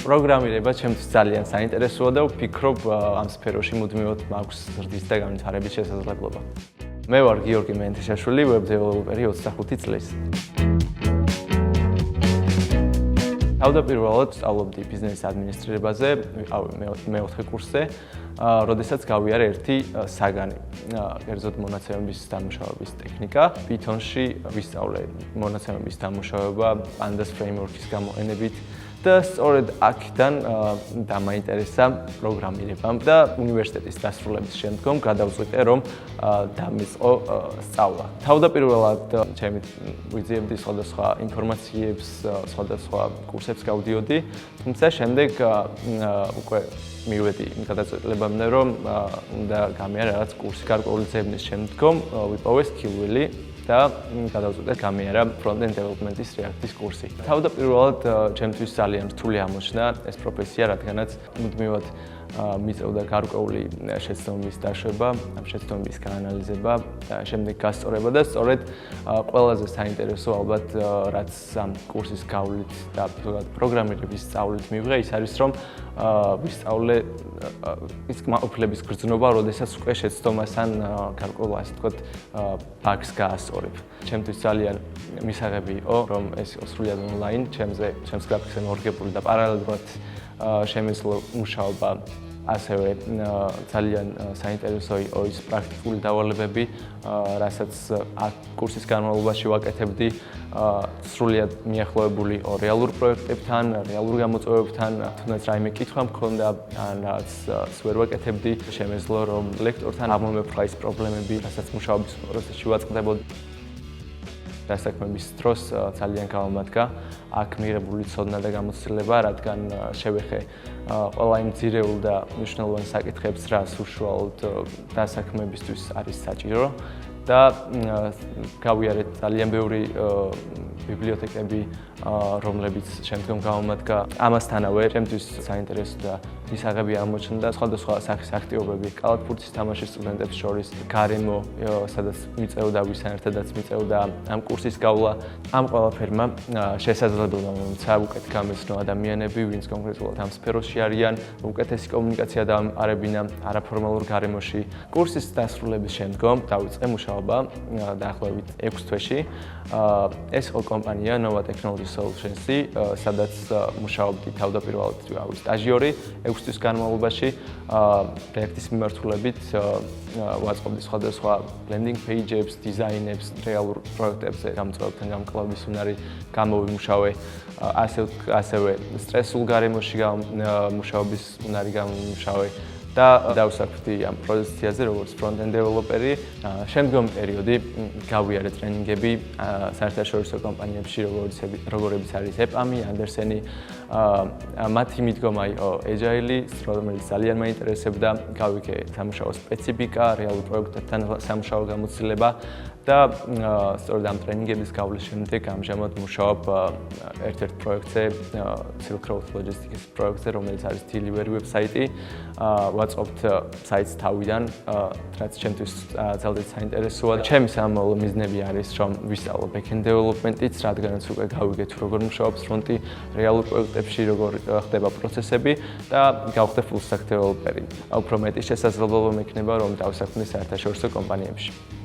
პროგრამირება ჩემთვის ძალიან საინტერესოა და ვფიქრობ ამ სფეროში მუდმივად მაქვს ზრდის და განვითარების შესაძლებლობა. მე ვარ გიორგი მენთიშაშვილი, web developer-ი 25 წლის. თავდაპირველად სწავლობდი ბიზნეს ადმინისტრირებაზე, მეოთხე კურსზე, როდესაც გავიარე ერთი საგანი, კერძოდ მონაცემების დამუშავების ტექნიკა. Python-ში ვისწავლე მონაცემების დამუშავება Pandas framework-ის გამოყენებით და სწორედ აქედან დამაინტერესა პროგრამირებამ და უნივერსიტეტის დასრულების შემდგომ გადავწყვიტე, რომ დამიწყო სწავლა. თავდაპირველად ჩემი ვიძიებდი სხვადასხვა ინფორმაციებს, სხვადასხვა კურსებს გავდიოდი, თუმცა შემდეგ უკვე მივედი იმ გადაწყვეტილებამდე, რომ უნდა გამიარე რაღაც კურსი. გარკვეული ძებნის შემდგომ ვიპოვე Skillwheel და გადავწყვიტე გამიარა front-end development-ის React-ის კურსი. თავდაპირველად ჩემთვის ძალიან რთული აღმოჩნდა ეს პროფესია, რადგანაც მუდმივად მიწევდა გარკვეული შეცდომების დაშვება, შეცდომების გაანალიზება, შემდეგ გასწორება და სწორედ ყველაზე საინტერესო ალბათ რაც ამ კურსის გავლით და პროგრამირების სწავლით მივიღე, ის არის რომ ვისწავლე ის კმაყოფილების გრძნობა, როდესაც უკვე შეცდომასთან გარკვეულ ასე ვთქვათ ბაგს გაასწორებ. ჩემთვის ძალიან მისაღები იყო, რომ ეს სრულიად ონლაინ, ჩემს გრაფიკზე მორგებული და პარალელურად შემეძლო მუშაობა, ასევე ძალიან საინტერესო იყო ის პრაქტიკული დავალებები, რასაც კურსის განმავლობაში ვაკეთებდი, სრულიად მიახლოებული იყო რეალურ პროექტებთან, რეალურ გამოწვევებთან, თუნდაც რაიმე კითხვა მქონდა, ან რაღაც ვერ ვაკეთებდი, შემეძლო რომ ლექტორთან აღმომეფხვა ის პრობლემები, რასაც მუშაობის პროცესში ვაწყდებოდი. დასაქმების დროს ძალიან გამომადგა აქ მიღებული ცოდნა და გამოცდილება, რადგან შევეხე ყველა იმ ძირეულ და მნიშვნელოვან საკითხებს, რაც უშუალოდ დასაქმებისთვის არის საჭირო და გავიარე ძალიან ბევრი ბიბლიოთეკები, რომლებიც შემდგომ გამომადგა. ამასთანავე ჩემთვის საინტერესო და მისაღები აღმოჩნდა სხვადასხვა სახის აქტივობები კალათბურთის თამაშის სტუდენტებს შორის, გარემო, სადაც მიწევდა ვისანერთადაც მიწევდა ამ კურსის გავლა. ამ ყველაფერმა შესაძლებლობა მომცა უკეთ გამეცნო ადამიანები, ვინც კონკრეტულად ამ სფეროში არიან, უკეთესი კომუნიკაცია დაამყარებინა არაფორმალურ გარემოში. კურსის დასრულების შემდგომ დავიწყე მუშაობა დაახლოებით 6 თვეში. ეს იყო კომპანია Nova Technology Solutions-ი, სადაც მუშაობდი თავდაპირველად სტაჟიორი 6 თვის განმავლობაში. პროექტის მიმართულებით ვაწყობდი სხვადასხვა landing page-ებს, დიზაინებს, რეალურ პროექტებზე გამოწვევებთან გამკლავების უნარი გამოვიმუშავე. ასევე სტრესულ გარემოში მუშაობის უნარი გამოვიმუშავე. და დავსაქმდი ამ პოზიციაზე როგორც front-end developer-ი. შემდგომი პერიოდი გავიარე ტრენინგები საერთაშორისო კომპანიებში, როგორებიც არის EPAM-ი, Andersen-ი. მათი მიდგომა იყო Agile-ი, რომელიც ძალიან მაინტერესებდა. გავიგე სამუშაო სპეციფიკა, რეალურ პროექტებთან სამუშაო გამოცდილება და სწორედ ამ ტრენინგების გავლის შემდეგ ამჟამად მუშაობ ერთ-ერთ პროექტზე, Silk Road Logistics პროექტზე, რომელიც არის Delivery website-ი. ვაწყობთ საიტს თავიდან, რაც ჩემთვის ძალიან საინტერესოა. ჩემი სამომავლო მიზნები არის, რომ ვისწავლო back-end development-იც, რადგანაც უკვე გავიგე თუ როგორ მუშაობს ფრონტი რეალურ პროექტებში, როგორ ხდება პროცესები და გავხდე full stack developer-ი. უფრო მეტი შესაძლებლობა მექნება, რომ დავსაქმდე საერთაშორისო კომპანიებში.